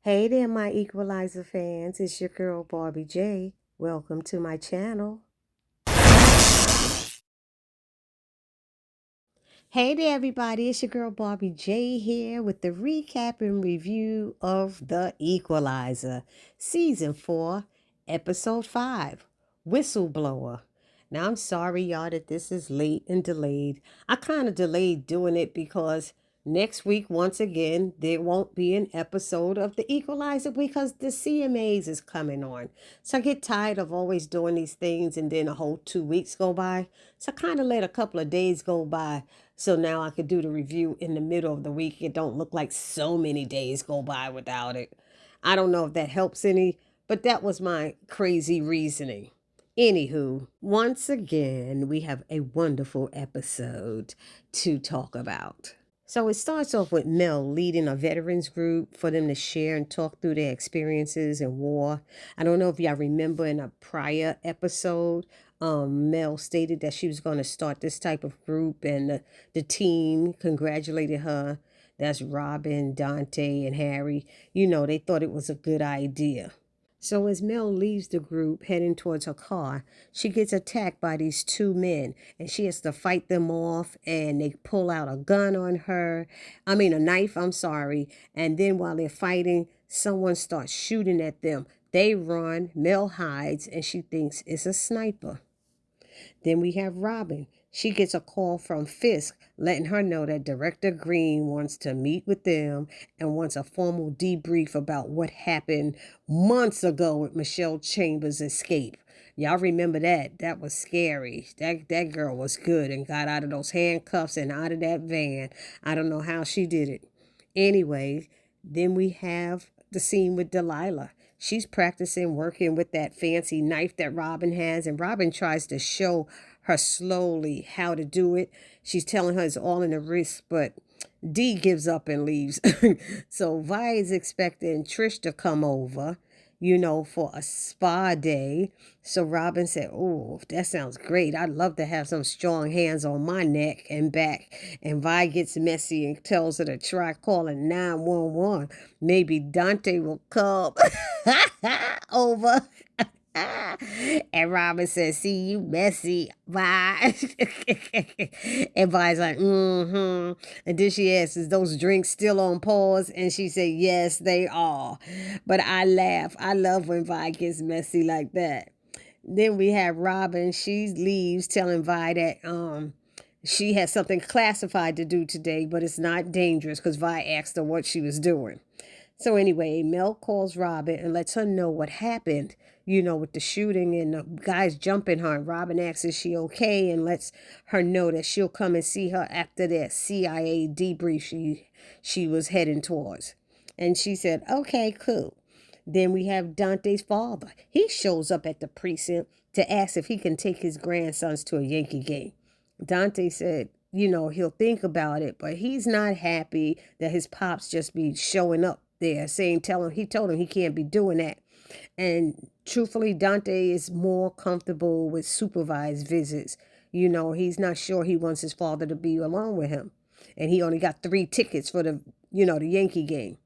Hey there, my Equalizer fans. It's your girl, Barbie J. Welcome to my channel. Hey there, everybody. It's your girl, Barbie J here with the recap and review of The Equalizer, Season 4, Episode 5, Whistleblower. Now, I'm sorry, y'all, that this is late and delayed. I kind of delayed doing it because next week, once again, there won't be an episode of The Equalizer because the CMAs is coming on. So I get tired of always doing these things and then a whole 2 weeks go by. So I kind of let a couple of days go by so now I could do the review in the middle of the week. It don't look like so many days go by without it. I don't know if that helps any, but that was my crazy reasoning. Anywho, once again, we have a wonderful episode to talk about. So it starts off with Mel leading a veterans group for them to share and talk through their experiences in war. I don't know if y'all remember in a prior episode, Mel stated that she was going to start this type of group, and the team congratulated her. That's Robin, Dante, and Harry. They thought it was a good idea. So as Mel leaves the group heading towards her car, she gets attacked by these two men and she has to fight them off, and they pull out a gun on her. A knife, I'm sorry. And then while they're fighting, someone starts shooting at them. They run, Mel hides, and she thinks it's a sniper. Then we have Robin. She gets a call from Fisk letting her know that Director Green wants to meet with them and wants a formal debrief about what happened months ago with Michelle Chambers' escape. Y'all remember that? That was scary. That girl was good and got out of those handcuffs and out of that van. I don't know how she did it. Anyway, then we have the scene with Delilah. She's practicing working with that fancy knife that Robin has, and Robin tries to show her slowly how to do it. She's telling her it's all in the wrist, but Dee gives up and leaves. So Vi is expecting Trish to come over, for a spa day. So Robin said, "Oh, that sounds great. I'd love to have some strong hands on my neck and back." And Vi gets messy and tells her to try calling 911. Maybe Dante will come over. And Robin says, "See, you messy, Vi." And Vi's like, "Mm-hmm." And then she asks, "Is those drinks still on pause?" And she said, "Yes, they are." But I laugh. I love when Vi gets messy like that. Then we have Robin. She leaves telling Vi that she has something classified to do today, but it's not dangerous because Vi asked her what she was doing. So anyway, Mel calls Robin and lets her know what happened, with the shooting and the guys jumping her. And Robin asks, is she okay? And lets her know that she'll come and see her after that CIA debrief she was heading towards. And she said, okay, cool. Then we have Dante's father. He shows up at the precinct to ask if he can take his grandsons to a Yankee game. Dante said, he'll think about it, but he's not happy that his pops just be showing up there he told him he can't be doing that. And truthfully, Dante is more comfortable with supervised visits. He's not sure he wants his father to be along with him. And he only got 3 tickets for the Yankee game.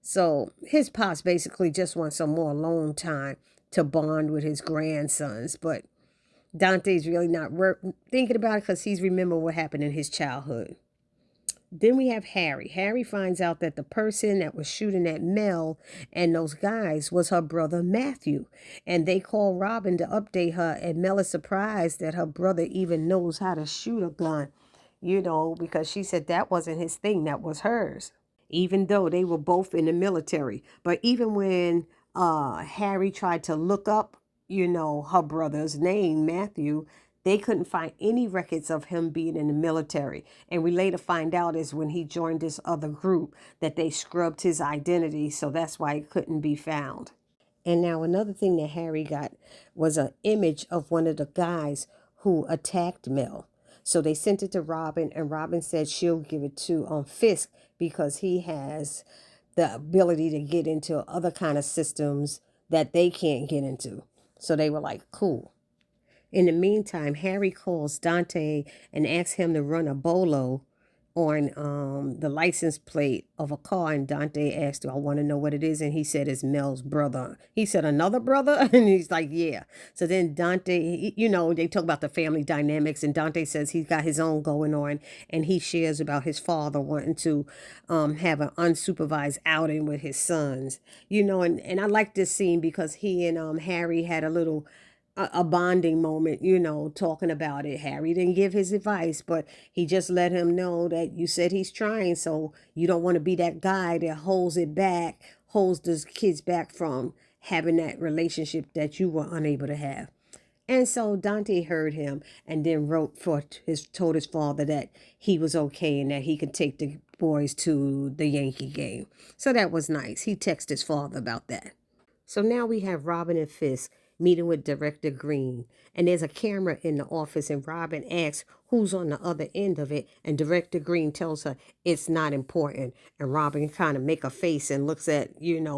So his pops basically just wants some more alone time to bond with his grandsons. But Dante's really not thinking about it because he's remembered what happened in his childhood. Then we have Harry. Harry finds out that the person that was shooting at Mel and those guys was her brother Matthew. And they call Robin to update her, and Mel is surprised that her brother even knows how to shoot a gun, because she said that wasn't his thing, that was hers. Even though they were both in the military. But even when Harry tried to look up, her brother's name, Matthew, they couldn't find any records of him being in the military. And we later find out is when he joined this other group that they scrubbed his identity. So that's why it couldn't be found. And now another thing that Harry got was an image of one of the guys who attacked Mel. So they sent it to Robin, and Robin said she'll give it to Fisk because he has the ability to get into other kind of systems that they can't get into. So they were like, cool. In the meantime, Harry calls Dante and asks him to run a bolo on the license plate of a car, and Dante asked, "Do I want to know what it is?" And he said, "It's Mel's brother." He said, "Another brother?" And he's like, "Yeah." So then Dante, they talk about the family dynamics, and Dante says he's got his own going on, and he shares about his father wanting to have an unsupervised outing with his sons. And I like this scene because he and Harry had a bonding moment, talking about it. Harry didn't give his advice, but he just let him know that you said he's trying, so you don't want to be that guy that holds the kids back from having that relationship that you were unable to have. And so Dante heard him and then told his father that he was okay and that he could take the boys to the Yankee game. So that was nice. He texted his father about that. So now we have Robin and Fisk meeting with Director Green. And there's a camera in the office, and Robin asks who's on the other end of it. And Director Green tells her it's not important. And Robin kind of make a face and looks at,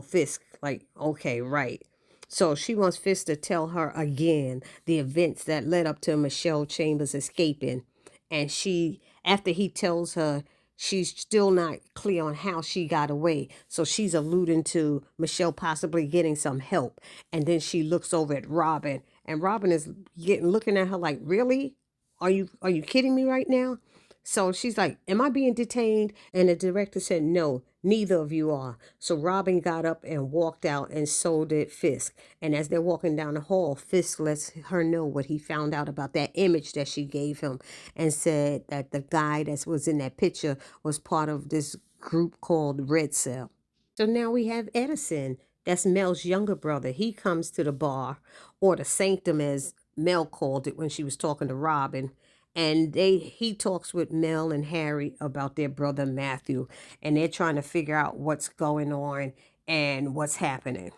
Fisk like, okay, right. So she wants Fisk to tell her again the events that led up to Michelle Chambers escaping. And after he tells her, she's still not clear on how she got away. So she's alluding to Michelle possibly getting some help. And then she looks over at Robin, and Robin is looking at her like, "Really? Are you kidding me right now?" So she's like, "Am I being detained?" And the director said, "No, neither of you are." So Robin got up and walked out, and so did Fisk. And as they're walking down the hall, Fisk lets her know what he found out about that image that she gave him, and said that the guy that was in that picture was part of this group called Red Cell. So now we have Edison. That's Mel's younger brother. He comes to the bar, or the sanctum as Mel called it when she was talking to Robin. And he talks with Mel and Harry about their brother Matthew, and they're trying to figure out what's going on and what's happening.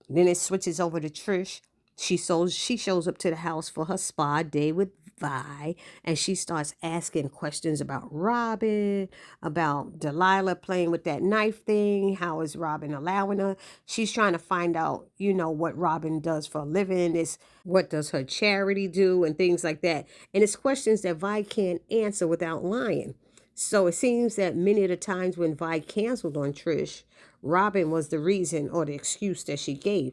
Then it switches over to Trish. She shows up to the house for her spa day with Vi, and she starts asking questions about Robin, about Delilah playing with that knife thing. How is Robin allowing her? She's trying to find out, what Robin does for a living. What does her charity do, and things like that. And it's questions that Vi can't answer without lying. So it seems that many of the times when Vi canceled on Trish, Robin was the reason or the excuse that she gave.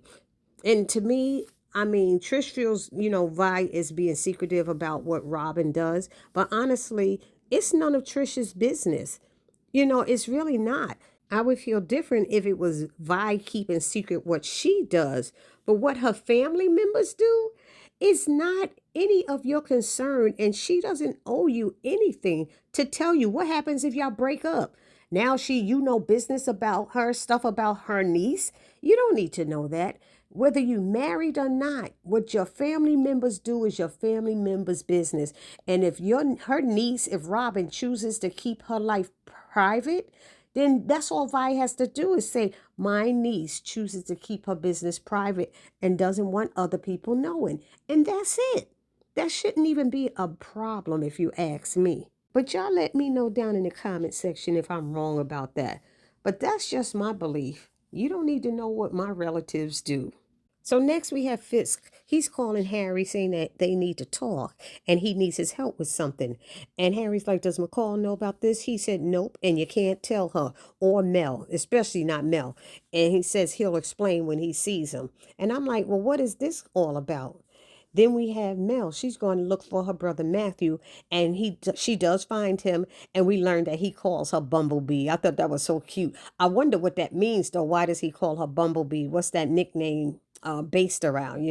And to me, I mean, Trish feels, Vi is being secretive about what Robin does. But honestly, it's none of Trish's business. It's really not. I would feel different if it was Vi keeping secret what she does. But what her family members do is not any of your concern. And she doesn't owe you anything to tell you what happens if y'all break up. Now you know business about her, stuff about her niece. You don't need to know that. Whether you married or not, what your family members do is your family members' business. And if her niece, if Robin chooses to keep her life private, then that's all Vi has to do is say, my niece chooses to keep her business private and doesn't want other people knowing. And that's it. That shouldn't even be a problem if you ask me. But y'all let me know down in the comment section if I'm wrong about that. But that's just my belief. You don't need to know what my relatives do. So next we have Fisk. He's calling Harry saying that they need to talk and he needs his help with something. And Harry's like, "Does McCall know about this?" He said, "Nope, and you can't tell her or Mel, especially not Mel." And he says he'll explain when he sees him. And I'm like, well, what is this all about? Then we have Mel. She's going to look for her brother Matthew, and she does find him, and we learn that he calls her Bumblebee. I thought that was so cute. I wonder what that means, though. Why does he call her Bumblebee? What's that nickname based around?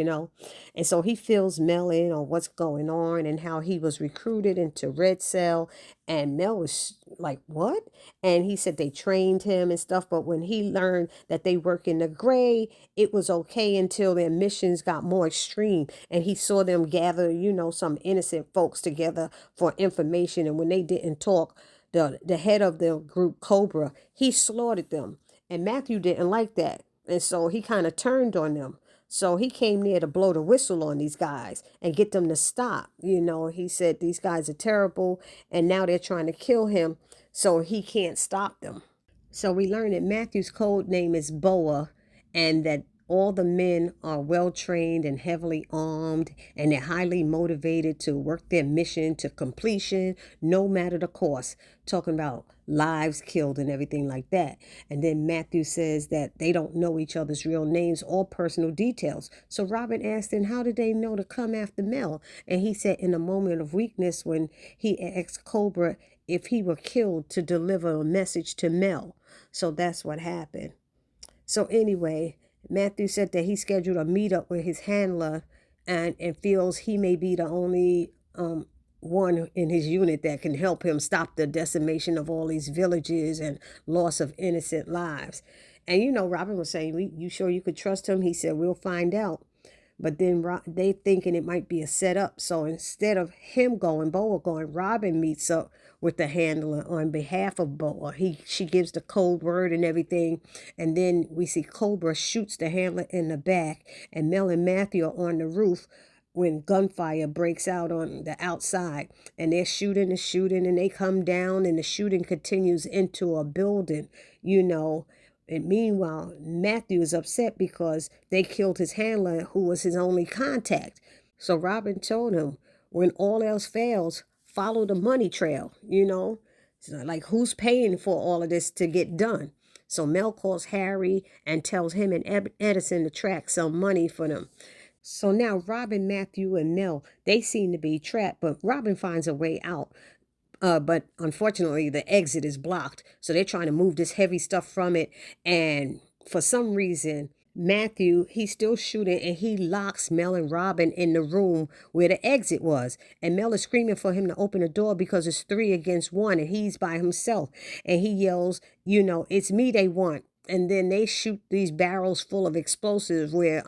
And so he fills Mel in on what's going on and how he was recruited into Red Cell, and Mel was like, "What?" And he said they trained him and stuff, but when he learned that they work in the gray, it was okay until their missions got more extreme, and he saw them gather, some innocent folks together for information. And when they didn't talk, the head of the group, Cobra, he slaughtered them. And Matthew didn't like that. And so he kind of turned on them. So he came near to blow the whistle on these guys and get them to stop. He said these guys are terrible, and now they're trying to kill him, so he can't stop them. So we learn that Matthew's code name is Boa, and that All the men are well trained and heavily armed, and they're highly motivated to work their mission to completion, no matter the cost. Talking about lives killed and everything like that. And then Matthew says that they don't know each other's real names or personal details. So Robin asked him, how did they know to come after Mel? And he said, in a moment of weakness, when he asked Cobra if he were killed to deliver a message to Mel. So that's what happened. So anyway, Matthew said that he scheduled a meetup with his handler, and feels he may be the only one in his unit that can help him stop the decimation of all these villages and loss of innocent lives. And Robin was saying, you sure you could trust him? He said, we'll find out. But then they thinking it might be a setup. So instead of him going, Boa going, Robin meets up with the handler on behalf of Boa. She gives the code word and everything. And then we see Cobra shoots the handler in the back. And Mel and Matthew are on the roof when gunfire breaks out on the outside. And they're shooting and shooting. And they come down and the shooting continues into a building, And meanwhile, Matthew is upset because they killed his handler, who was his only contact. So Robin told him, when all else fails, follow the money trail. So like, who's paying for all of this to get done? So Mel calls Harry and tells him and Edison to track some money for them. So now Robin, Matthew, and Mel, they seem to be trapped, but Robin finds a way out. But unfortunately, the exit is blocked. So they're trying to move this heavy stuff from it. And for some reason, Matthew, he's still shooting, and he locks Mel and Robin in the room where the exit was. And Mel is screaming for him to open the door because it's 3 against 1 and he's by himself. And he yells, it's me they want. And then they shoot these barrels full of explosives where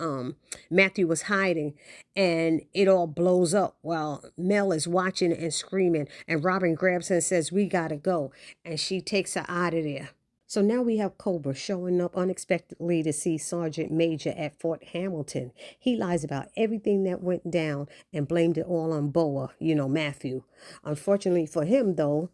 Matthew was hiding, and it all blows up while Mel is watching and screaming. And Robin grabs her and says, we gotta go. And she takes her out of there. So now we have Cobra showing up unexpectedly to see Sergeant Major at Fort Hamilton. He lies about everything that went down and blamed it all on Boa, Matthew. Unfortunately for him, though,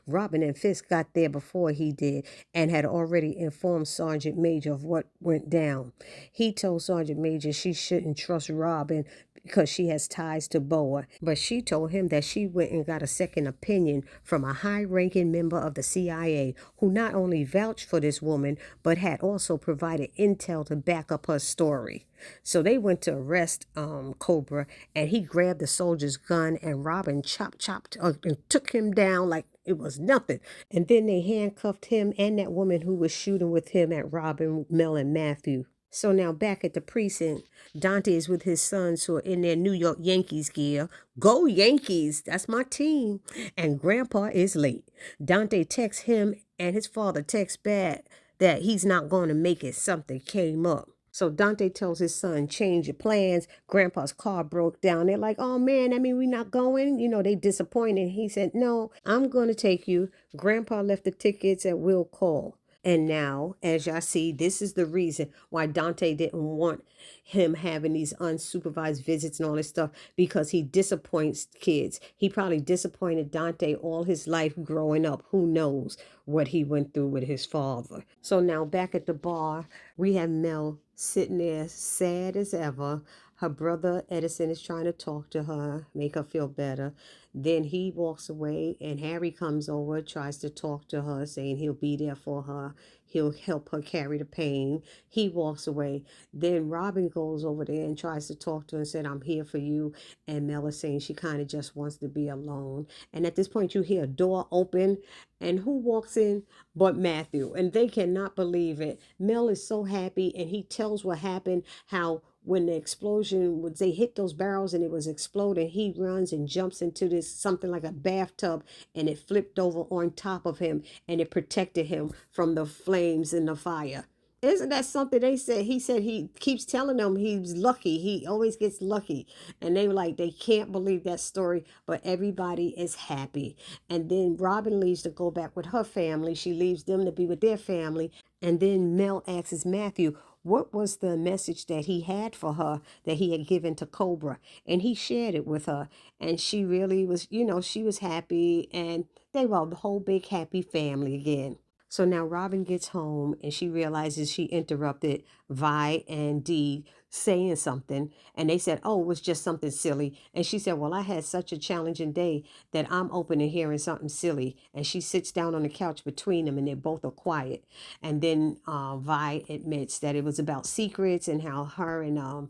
Robin and Fisk got there before he did and had already informed Sergeant Major of what went down. He told Sergeant Major she shouldn't trust Robin because she has ties to Boa, but she told him that she went and got a second opinion from a high-ranking member of the CIA who not only vouched for this woman, but had also provided intel to back up her story. So they went to arrest Cobra, and he grabbed the soldier's gun, and Robin chopped and took him down like it was nothing. And then they handcuffed him and that woman who was shooting with him at Robin, Mel, and Matthew. So now back at the precinct, Dante is with his sons who are in their New York Yankees gear. Go Yankees! That's my team. And Grandpa is late. Dante texts him, and his father texts back that he's not going to make it. Something came up. So Dante tells his son, change your plans. Grandpa's car broke down. They're like, oh man, we're not going. They disappointed. He said, no, I'm going to take you. Grandpa left the tickets at Will Call. And now, as y'all see, this is the reason why Dante didn't want him having these unsupervised visits and all this stuff, because he disappoints kids. He probably disappointed Dante all his life growing up. Who knows what he went through with his father. So now back at the bar, we have Mel sitting there sad as ever. Her brother Edison is trying to talk to her, make her feel better. Then he walks away, and Harry comes over, tries to talk to her, saying he'll be there for her. He'll help her carry the pain. He walks away. Then Robin goes over there and tries to talk to her and said, I'm here for you. And Mel is saying she kind of just wants to be alone. And at this point, you hear a door open, and who walks in but Matthew? And they cannot believe it. Mel is so happy, and he tells what happened, how when the explosion, when they hit those barrels and it was exploding, he runs and jumps into this something like a bathtub, and it flipped over on top of him, and it protected him from the flames and the fire. Isn't that something they said? He said he keeps telling them he's lucky. He always gets lucky. And they were like, they can't believe that story, but everybody is happy. And then Robin leaves to go back with her family. She leaves them to be with their family. And then Mel asks Matthew, what was the message that he had for her that he had given to Cobra? And he shared it with her. And she really was, she was happy. And they were the whole big happy family again. So now Robin gets home and she realizes she interrupted Vi and Dee saying something. And they said, oh, it was just something silly. And she said, well, I had such a challenging day that I'm open to hearing something silly. And she sits down on the couch between them and they both are quiet. And then Vi admits that it was about secrets and how her and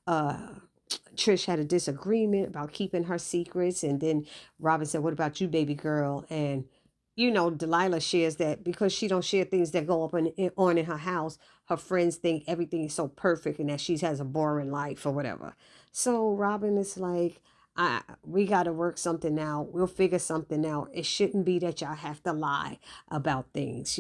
uh, Trish had a disagreement about keeping her secrets. And then Robin said, what about you, baby girl? And Delilah shares that because she don't share things that go up on in her house, her friends think everything is so perfect and that she has a boring life or whatever. So Robin is like, we got to work something out. We'll figure something out. It shouldn't be that y'all have to lie about things.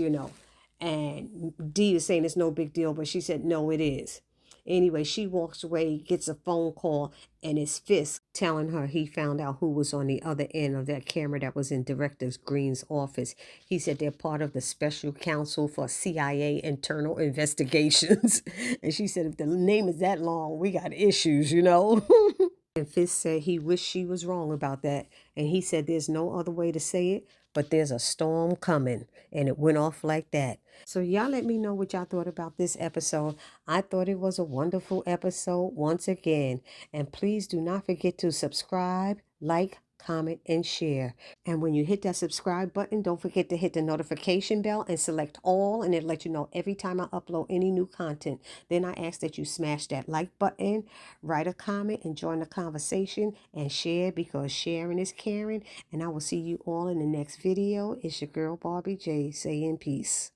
And Dee is saying it's no big deal, but she said, no, it is. Anyway, she walks away, gets a phone call, and it's Fisk telling her he found out who was on the other end of that camera that was in Director Green's office. He said they're part of the Special Counsel for CIA Internal Investigations. And she said, if the name is that long, we got issues. And Fisk said he wished she was wrong about that. And he said there's no other way to say it, but there's a storm coming. And it went off like that. So y'all let me know what y'all thought about this episode. I thought it was a wonderful episode once again. And please do not forget to subscribe, like, comment, and share. And when you hit that subscribe button, don't forget to hit the notification bell and select all, and it'll let you know every time I upload any new content. Then I ask that you smash that like button, write a comment, and join the conversation, and share because sharing is caring. And I will see you all in the next video. It's your girl Barbie J saying peace.